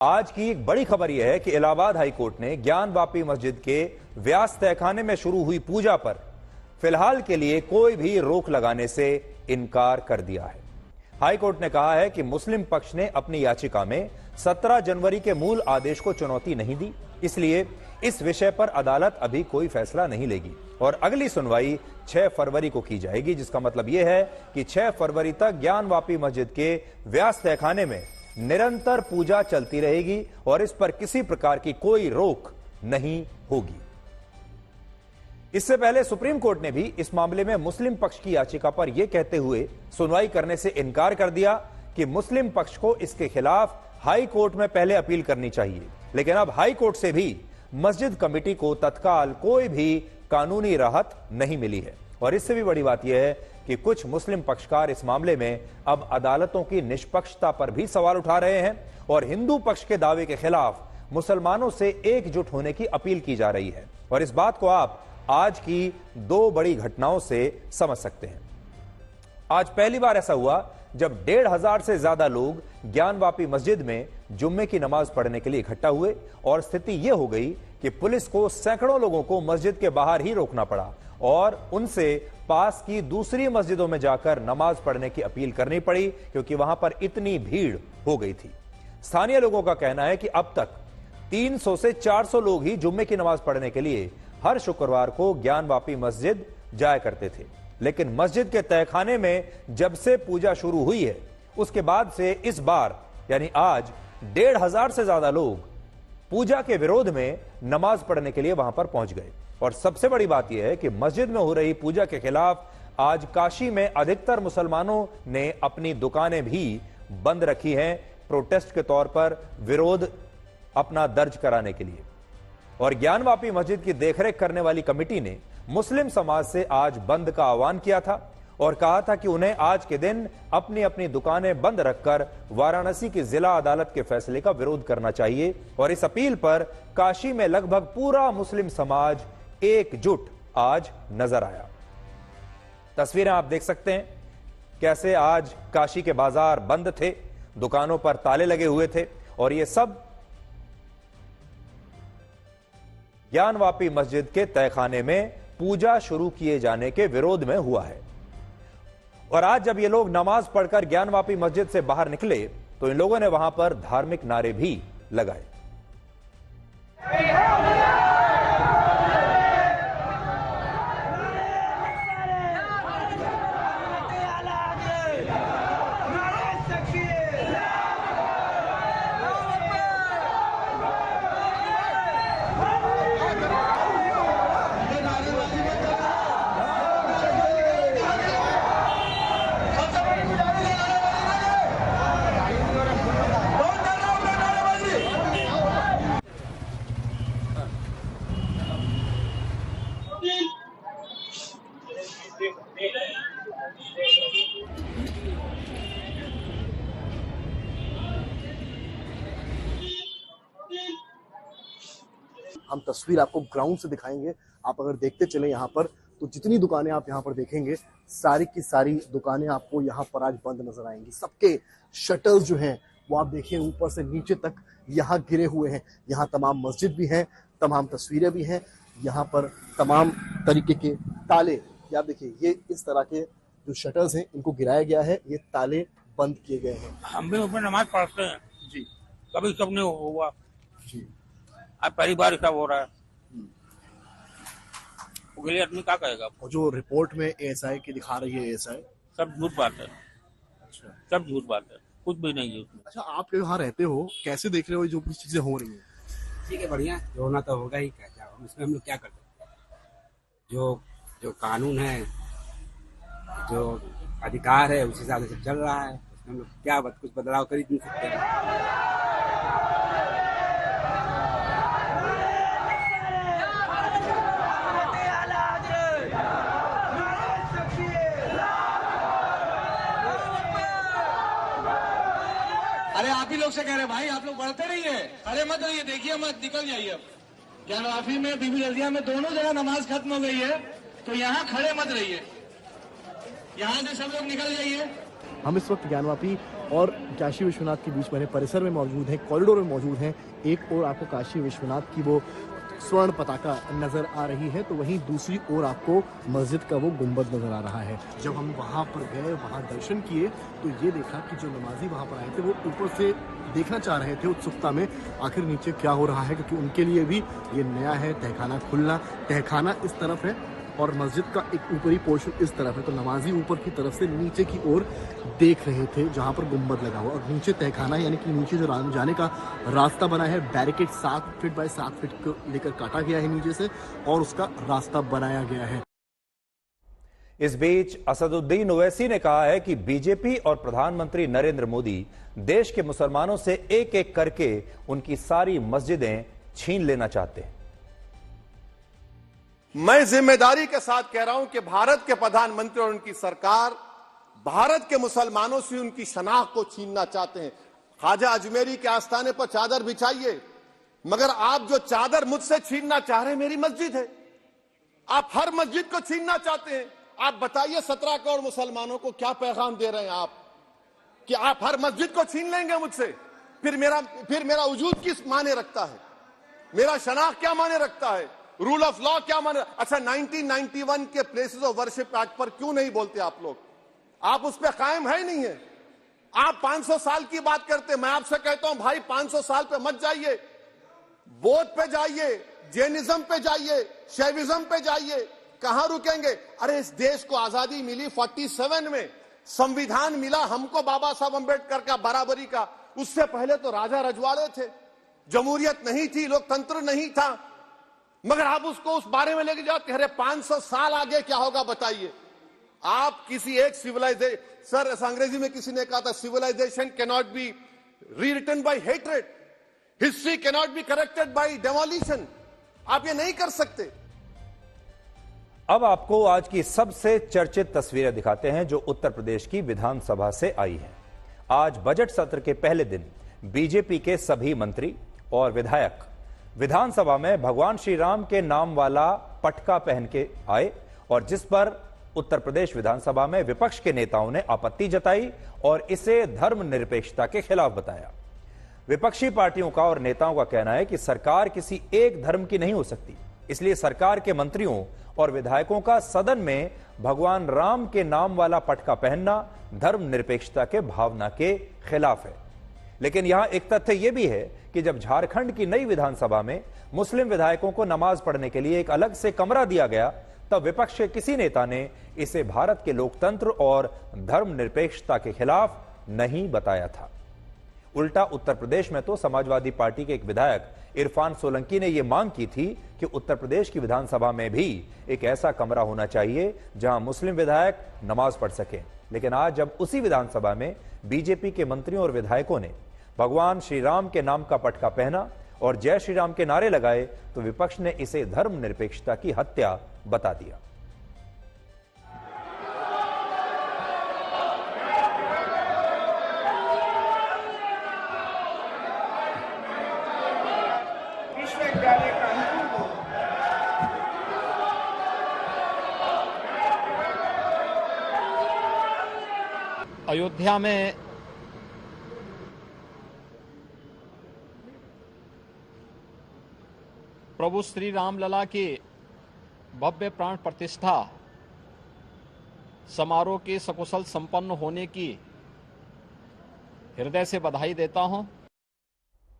आज की एक बड़ी खबर यह है कि इलाहाबाद हाई कोर्ट ने ज्ञानवापी मस्जिद के व्यास तहखाने में शुरू हुई पूजा पर फिलहाल के लिए कोई भी रोक लगाने से इनकार कर दिया है। हाई कोर्ट ने कहा है कि मुस्लिम पक्ष ने अपनी याचिका में 17 जनवरी के मूल आदेश को चुनौती नहीं दी, इसलिए इस विषय पर अदालत अभी कोई फैसला नहीं लेगी और अगली सुनवाई 6 फरवरी को की जाएगी, जिसका मतलब यह है कि 6 फरवरी तक ज्ञानवापी मस्जिद के व्यास तहखाने में निरंतर पूजा चलती रहेगी और इस पर किसी प्रकार की कोई रोक नहीं होगी। इससे पहले सुप्रीम कोर्ट ने भी इस मामले में मुस्लिम पक्ष की याचिका पर यह कहते हुए सुनवाई करने से इनकार कर दिया कि मुस्लिम पक्ष को इसके खिलाफ हाई कोर्ट में पहले अपील करनी चाहिए, लेकिन अब हाई कोर्ट से भी मस्जिद कमेटी को तत्काल कोई भी कानूनी राहत नहीं मिली है। और इससे भी बड़ी बात यह है कि कुछ मुस्लिम पक्षकार इस मामले में अब अदालतों की निष्पक्षता पर भी सवाल उठा रहे हैं और हिंदू पक्ष के दावे के खिलाफ मुसलमानों से एकजुट होने की अपील की जा रही है। और इस बात को आप आज की 2 बड़ी घटनाओं से समझ सकते हैं। आज पहली बार ऐसा हुआ जब 1,500 से ज्यादा लोग ज्ञानवापी मस्जिद में जुम्मे की नमाज पढ़ने के लिए इकट्ठा हुए और स्थिति यह हो गई कि पुलिस को सैकड़ों लोगों को मस्जिद के बाहर ही रोकना पड़ा और उनसे पास की दूसरी मस्जिदों में जाकर नमाज पढ़ने की अपील करनी पड़ी, क्योंकि वहां पर इतनी भीड़ हो गई थी। स्थानीय लोगों का कहना है कि अब तक 300 से 400 लोग ही जुम्मे की नमाज पढ़ने के लिए हर शुक्रवार को ज्ञानवापी मस्जिद जाया करते थे, लेकिन मस्जिद के तहखाने में जब से पूजा शुरू हुई है उसके बाद से इस बार यानी आज 1,500 से ज्यादा लोग पूजा के विरोध में नमाज पढ़ने के लिए वहां पर पहुंच गए। और सबसे बड़ी बात यह है कि मस्जिद में हो रही पूजा के खिलाफ आज काशी में अधिकतर मुसलमानों ने अपनी दुकानें भी बंद रखी हैं, प्रोटेस्ट के तौर पर विरोध अपना दर्ज कराने के लिए। और ज्ञानवापी मस्जिद की देखरेख करने वाली कमेटी ने मुस्लिम समाज से आज बंद का आह्वान किया था और कहा था कि उन्हें आज के दिन अपनी अपनी दुकानें बंद रखकर वाराणसी की जिला अदालत के फैसले का विरोध करना चाहिए। और इस अपील पर काशी में लगभग पूरा मुस्लिम समाज एकजुट आज नजर आया। तस्वीरें आप देख सकते हैं कैसे आज काशी के बाजार बंद थे, दुकानों पर ताले लगे हुए थे और यह सब ज्ञानवापी मस्जिद के तहखाने में पूजा शुरू किए जाने के विरोध में हुआ है। और आज जब ये लोग नमाज पढ़कर ज्ञानवापी मस्जिद से बाहर निकले तो इन लोगों ने वहां पर धार्मिक नारे भी लगाए। हम तस्वीर आपको ग्राउंड से दिखाएंगे। आप अगर देखते चले यहाँ पर तो जितनी दुकानें आप यहाँ पर देखेंगे सारी की सारी दुकानें आपको यहाँ पर आज बंद नजर आएंगी। सबके शटर्स जो हैं वो आप देखिए ऊपर से नीचे तक यहाँ गिरे हुए हैं। यहाँ तमाम मस्जिद भी हैं, तमाम तस्वीरें भी हैं, यहाँ पर तमाम तरीके के ताले, ये आप देखिए ये इस तरह के जो शटर्स हैं इनको गिराया गया है, ये ताले बंद किए गए हैं। हम भी ऊपर नमाज पढ़ते हैं जी, कभी सब नहीं हुआ जी, आज पहली बार सब हो रहा है। उसके लिए आदमी क्या कहेगा? और जो रिपोर्ट में एएसआई की दिखा रही है एएसआई, सब झूठ बात है। अच्छा, सब झूठ बात है, कुछ भी नहीं है उसमें। अच्छा, आप यहाँ रहते हो, कैसे देख रहे हो जो कुछ चीजें हो रही हैं? ठीक है, बढ़िया, जो होना तो होगा ही, क्या इसमें हम लोग क्या कर सकते हैं। जो कानून है, जो अधिकार है, उस हिसाब से चल रहा है। उसमें हम लोग क्या कुछ बदलाव कर ही नहीं सकते हैं। अरे आप ही लोग से कह रहे भाई, आप लोग बढ़ते रहिए, खड़े मत रहिए, देखिए मत, निकल जाइए। अब ज्ञानवापी में, बीबी रजिया में, दोनों जगह नमाज खत्म हो गई है, तो यहाँ खड़े मत रहिए, यहाँ से सब लोग निकल जाइए। हम इस वक्त ज्ञानवापी और काशी विश्वनाथ के बीच बने परिसर में मौजूद हैं, कॉरिडोर में मौजूद हैं। एक और आपको काशी विश्वनाथ की वो स्वर्ण पताका नजर आ रही है, तो वहीं दूसरी ओर आपको मस्जिद का वो गुंबद नजर आ रहा है। जब हम वहां पर गए, वहां दर्शन किए, तो ये देखा कि जो नमाजी वहां पर आए थे वो ऊपर से देखना चाह रहे थे उत्सुकता में आखिर नीचे क्या हो रहा है, क्योंकि उनके लिए भी ये नया है तहखाना खुलना। तहखाना इस तरफ है और मस्जिद का एक ऊपरी पोर्शन इस तरफ है, तो नमाजी ऊपर की तरफ से नीचे की ओर देख रहे थे जहां पर गुंबद लगा हुआ, और नीचे तहखाना यानी कि नीचे जो जाने का रास्ता बना है, बैरिकेड 7 फीट बाय 7 फीट को लेकर काटा गया है नीचे से और उसका रास्ता बनाया गया है। इस बीच असदुद्दीन ओवैसी ने कहा है कि बीजेपी और प्रधानमंत्री नरेंद्र मोदी देश के मुसलमानों से एक एक करके उनकी सारी मस्जिदें छीन लेना चाहते हैं। मैं जिम्मेदारी के साथ कह रहा हूं कि भारत के प्रधानमंत्री और उनकी सरकार भारत के मुसलमानों से उनकी शनाख्त को छीनना चाहते हैं। ख्वाजा अजमेरी के आस्थाने पर चादर बिछाइए, मगर आप जो चादर मुझसे छीनना चाह रहे हैं मेरी मस्जिद है, आप हर मस्जिद को छीनना चाहते हैं। आप बताइए 17 करोड़ मुसलमानों को क्या पैगाम दे रहे हैं आप कि आप हर मस्जिद को छीन लेंगे मुझसे? फिर मेरा वजूद किस माने रखता है? मेरा शनाख्त क्या माने रखता है? रूल ऑफ लॉ क्या माने? अच्छा, 1991 के प्लेसेस ऑफ वर्शिप एक्ट पर क्यों नहीं बोलते आप लोग? आप उस पर कायम है नहीं है। आप 500 साल की बात करते, मैं आपसे कहता हूं भाई 500 साल पे मत जाइए, बौद्ध पे जाइए, जैनिज्म पे जाइए, शैविज्म पे जाइए, कहां रुकेंगे? अरे इस देश को आजादी मिली 47 में, संविधान मिला हमको बाबा साहब अंबेडकर का बराबरी का। उससे पहले तो राजा रजवाड़े थे, जमहूरियत नहीं थी, लोकतंत्र नहीं था, मगर आप उसको उस बारे में लेके जाते। अरे 500 साल आगे क्या होगा बताइए? आप किसी एक सिविलाइजेशन, सर अंग्रेजी में किसी ने कहा था civilisation can not be rewritten by hatred, history can not be corrected by demolition. आप ये नहीं कर सकते। अब आपको आज की सबसे चर्चित तस्वीरें दिखाते हैं जो उत्तर प्रदेश की विधानसभा से आई हैं। आज बजट सत्र के पहले दिन बीजेपी के सभी मंत्री और विधायक विधानसभा में भगवान श्री राम के नाम वाला पटका पहन के आए, और जिस पर उत्तर प्रदेश विधानसभा में विपक्ष के नेताओं ने आपत्ति जताई और इसे धर्मनिरपेक्षता के खिलाफ बताया। विपक्षी पार्टियों का और नेताओं का कहना है कि सरकार किसी एक धर्म की नहीं हो सकती, इसलिए सरकार के मंत्रियों और विधायकों का सदन में भगवान राम के नाम वाला पटका पहनना धर्मनिरपेक्षता के भावना के खिलाफ है। लेकिन यहां एक तथ्य यह भी है कि जब झारखंड की नई विधानसभा में मुस्लिम विधायकों को नमाज पढ़ने के लिए एक अलग से कमरा दिया गया, तब विपक्ष के किसी नेता ने इसे भारत के लोकतंत्र और धर्मनिरपेक्षता के खिलाफ नहीं बताया था। उल्टा उत्तर प्रदेश में तो समाजवादी पार्टी के एक विधायक इरफान सोलंकी ने यह मांग की थी कि उत्तर प्रदेश की विधानसभा में भी एक ऐसा कमरा होना चाहिए जहां मुस्लिम विधायक नमाज पढ़ सकें। लेकिन आज जब उसी विधानसभा में बीजेपी के मंत्रियों और विधायकों ने भगवान श्री राम के नाम का पटका पहना और जय श्री राम के नारे लगाए, तो विपक्ष ने इसे धर्मनिरपेक्षता की हत्या बता दिया। अयोध्या में प्रभु श्री राम लला की भव्य प्राण प्रतिष्ठा समारोह के सकुशल संपन्न होने की हृदय से बधाई देता हूं।